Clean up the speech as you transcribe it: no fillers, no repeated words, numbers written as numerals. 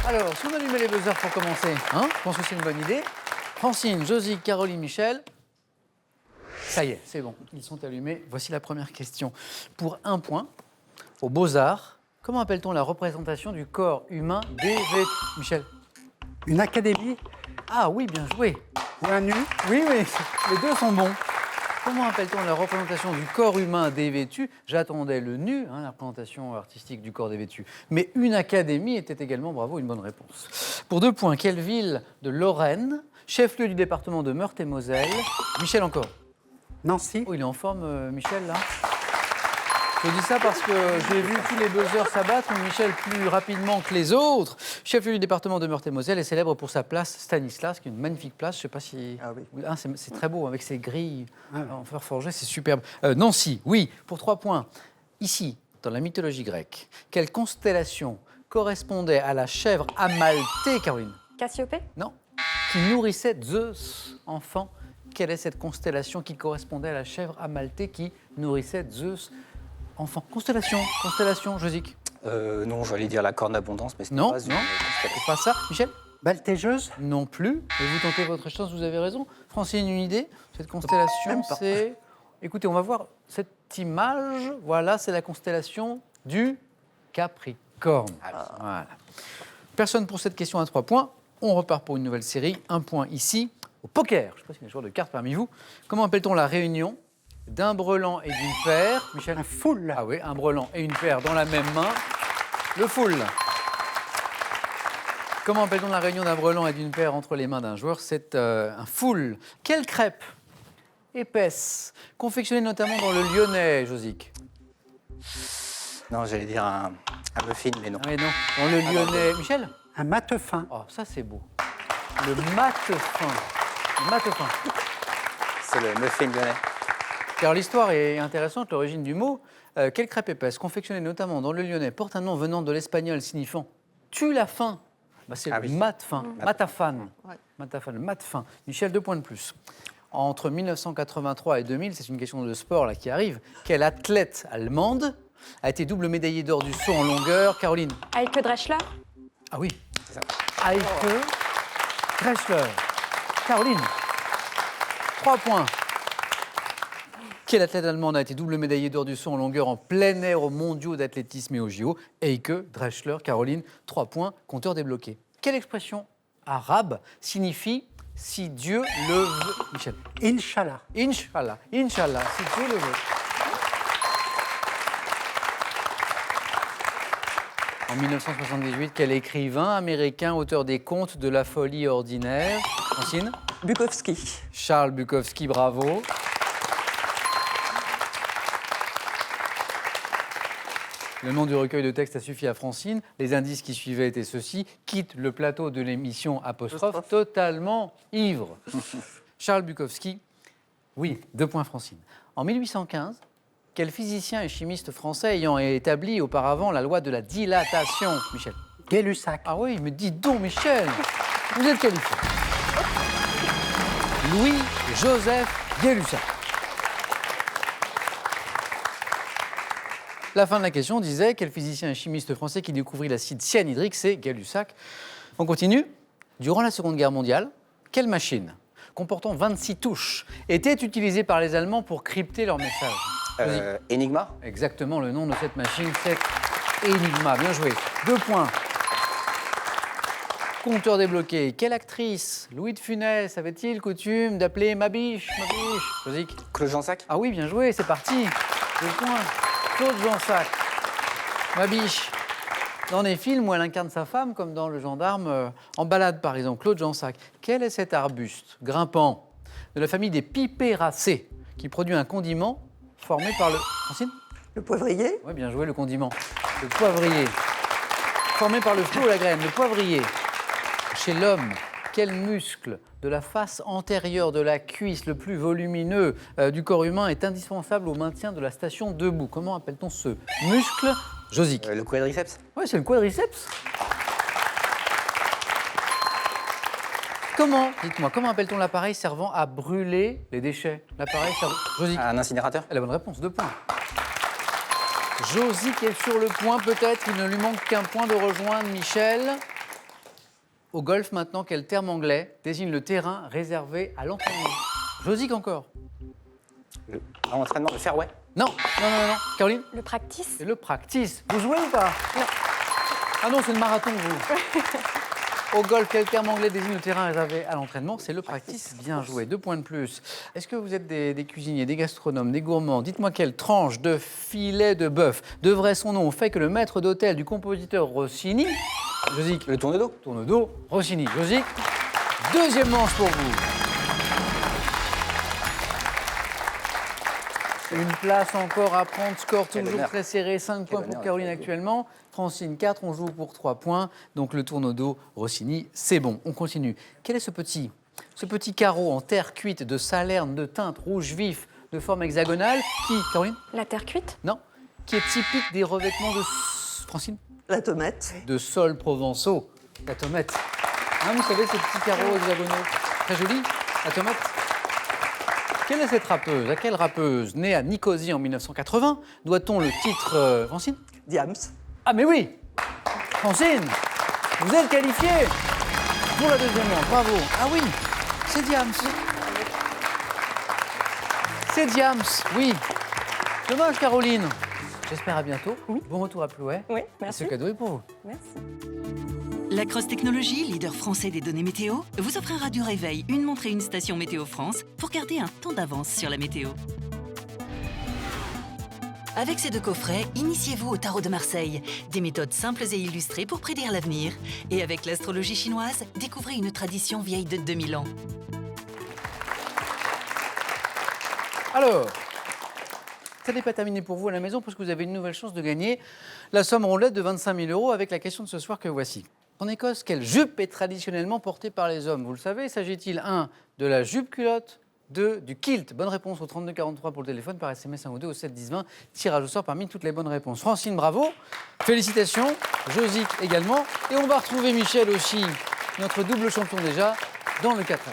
Alors, si on allumait les buzzers pour commencer, hein, je pense que c'est une bonne idée. Francine, Josie, Caroline, Michel. Ça y est, c'est bon, ils sont allumés. Voici la première question. Pour 1 point, aux Beaux-Arts, comment appelle-t-on la représentation du corps humain dévêtu? Michel? Une académie Ah oui, bien joué. ou un nu? Oui, mais les deux sont bons. Comment appelle-t-on la représentation du corps humain dévêtu? J'attendais le nu, hein, la représentation artistique du corps dévêtu. Mais une académie était également, bravo, une bonne réponse. Pour 2 points, quelle ville de Lorraine, chef-lieu du département de Meurthe-et-Moselle? Michel encore. Nancy? Oh, il est en forme, Michel, là. Je dis ça parce que j'ai vu tous les buzzers s'abattre, Michel plus rapidement que les autres. Chef-lieu du département de Meurthe-et-Moselle est célèbre pour sa place Stanislas, qui est une magnifique place. Je ne sais pas si... Ah oui. Ah, c'est très beau, avec ses grilles Ah. en fer forgé, c'est superbe. Nancy, oui, pour 3 points. Ici, dans la mythologie grecque, quelle constellation correspondait à la chèvre amalthée, Caroline? Cassiopée? Non. Qui nourrissait Zeus, enfant. Quelle est cette constellation qui correspondait à la chèvre amalthée qui nourrissait Zeus, enfant? Constellation, Josique. Non, j'allais dire la corne d'abondance, mais c'est Non, pas une non. C'est pas ça. Michel? Baltégeuse? Non plus. Et vous tentez votre chance, vous avez raison. Francine, une idée? Cette constellation, Même pas. c'est... Écoutez, on va voir cette image. Voilà, c'est la constellation du Capricorne. Voilà. Personne pour cette question à 3 points. On repart pour une nouvelle série. 1 point ici. Au poker, je ne sais pas s'il y a des joueurs de cartes parmi vous. Comment appelle-t-on la réunion d'un brelan et d'une paire? Michel? Un foule? Ah oui, un brelan et une paire dans la même main. Le full. Comment appelle-t-on la réunion d'un brelan et d'une paire entre les mains d'un joueur? C'est un full. Quelle crêpe épaisse, confectionnée notamment dans le Lyonnais, Josique? Non, j'allais dire un muffin, mais non. Ah, mais non, dans le Lyonnais. Michel? Un mate fin? Oh, ça c'est beau. Le mat fin. Le mat fin. C'est le muffin lyonnais. Alors l'histoire est intéressante, l'origine du mot. Quelle crêpe épaisse, confectionnée notamment dans le Lyonnais, porte un nom venant de l'espagnol signifiant « tue la faim ». Bah, c'est Ah le oui. mat fin, matafan. Ouais. Matafan, le mat fin. Michel, 2 points de plus. Entre 1983 et 2000, c'est une question de sport là qui arrive, quelle athlète allemande a été double médaillée d'or du saut en longueur? Caroline? Heike Drechsler? Ah oui. C'est ça. Heike Drechsler. Caroline? 3 points. Quelle athlète allemande a été double médaillée d'or du saut en longueur en plein air aux mondiaux d'athlétisme et aux JO? Heike Drechsler. Caroline, 3 points, compteur débloqué. Quelle expression arabe signifie « si Dieu le veut » Michel? Inch'Allah. Inch'Allah, Inch'Allah, si Dieu le veut. En 1978, quel écrivain américain, auteur des Contes de la folie ordinaire? Francine? Bukowski. Charles Bukowski, bravo. Le nom du recueil de textes a suffi à Francine. Les indices qui suivaient étaient ceux-ci. Quitte le plateau de l'émission apostrophe, totalement ivre. Charles Bukowski, oui, 2 points Francine. En 1815, quel physicien et chimiste français ayant établi auparavant la loi de la dilatation? Michel? Gay-Lussac. Ah oui, mais dites donc Michel, vous êtes qualifié. Louis-Joseph Gay-Lussac. La fin de la question disait quel physicien et chimiste français qui découvrit l'acide cyanhydrique? C'est Gay-Lussac. On continue. Durant la Seconde Guerre mondiale, quelle machine comportant 26 touches était utilisée par les Allemands pour crypter leurs messages? Enigma. Exactement, le nom de cette machine, c'est Enigma. Bien joué. 2 points. Compteur débloqué. Quelle actrice Louis de Funès avait-il coutume d'appeler ma biche? Ma biche. Josique? Claude Jansac. Ah oui, bien joué, c'est parti. 2 points. Claude Jansac. Ma biche. Dans des films où elle incarne sa femme, comme dans Le Gendarme, en balade par exemple, Claude Jansac. Quel est cet arbuste grimpant de la famille des pipéracées qui produit un condiment formé par le... Francine? Le poivrier. Oui, bien joué, le condiment. Le poivrier. Formé par le flot ou la graine, le poivrier. Chez l'homme, quel muscle de la face antérieure de la cuisse, le plus volumineux du corps humain, est indispensable au maintien de la station debout? Comment appelle-t-on ce muscle? Josique? Le quadriceps. Oui, c'est le quadriceps. Dites-moi, comment appelle-t-on l'appareil servant à brûler les déchets? L'appareil servant... Josique? Un incinérateur. La bonne réponse, 2 points. Josique est sur le point, peut-être. Il ne lui manque qu'un point de rejoindre Michel. Au golf, maintenant, quel terme anglais désigne le terrain réservé à l'entraînement? Josique encore. L'entraînement, le fairway. Non, non, non, non. Caroline? Le practice. C'est le practice. Vous jouez ou pas? Non. Ah non, c'est le marathon, vous. Au golf, quel terme anglais désigne le terrain réservé à l'entraînement? C'est le practice. Bien joué. 2 points de plus. Est-ce que vous êtes des cuisiniers, des gastronomes, des gourmands? Dites-moi quelle tranche de filet de bœuf devrait son nom au fait que le maître d'hôtel du compositeur Rossini, Josique, Le tourne-dos. tourne dos, Rossini, Josique, deuxième manche pour vous. Une place encore à prendre, score Quel toujours honneur. très serré, 5 points honneur, pour Caroline quel actuellement. Francine, 4, on joue pour 3 points. Donc le tourne dos, Rossini, c'est bon. On continue. Quel est ce petit carreau en terre cuite de salerne de teinte rouge vif, de forme hexagonale, qui, Caroline? La terre cuite. Non. Qui est typique des revêtements de... Francine? La tomate. De sols provençaux. La tomate. Hein, vous savez, ces petits carreaux hexagonaux. Très jolis. La tomate. Quelle est cette rappeuse? À quelle rappeuse, née à Nicosie en 1980, doit-on le titre Francine? Diams. Ah mais oui! Francine, vous êtes qualifiée pour la deuxième manche. Bravo. Ah oui, c'est Diams. C'est Diams, oui. Dommage, Caroline. J'espère à bientôt. Oui. Bon retour à Plouay. Oui, Et merci. ce cadeau est pour vous. Merci. Lacrosse Technologies, leader français des données météo, vous offrira du réveil, une montre et une station Météo France pour garder un temps d'avance sur la météo. Avec ces 2 coffrets, initiez-vous au tarot de Marseille. Des méthodes simples et illustrées pour prédire l'avenir. Et avec l'astrologie chinoise, découvrez une tradition vieille de 2000 ans. Alors, ça n'est pas terminé pour vous à la maison parce que vous avez une nouvelle chance de gagner la somme rondelette de 25 000 € avec la question de ce soir que voici. En Écosse, quelle jupe est traditionnellement portée par les hommes? Vous le savez, s'agit-il 1. de la jupe culotte, 2. du kilt? Bonne réponse au 32 43 pour le téléphone, par SMS 1 ou 2 au 7 10 20. Tirage au sort parmi toutes les bonnes réponses. Francine, bravo. Félicitations. Josique également. Et on va retrouver Michel aussi, notre double champion déjà, dans le 4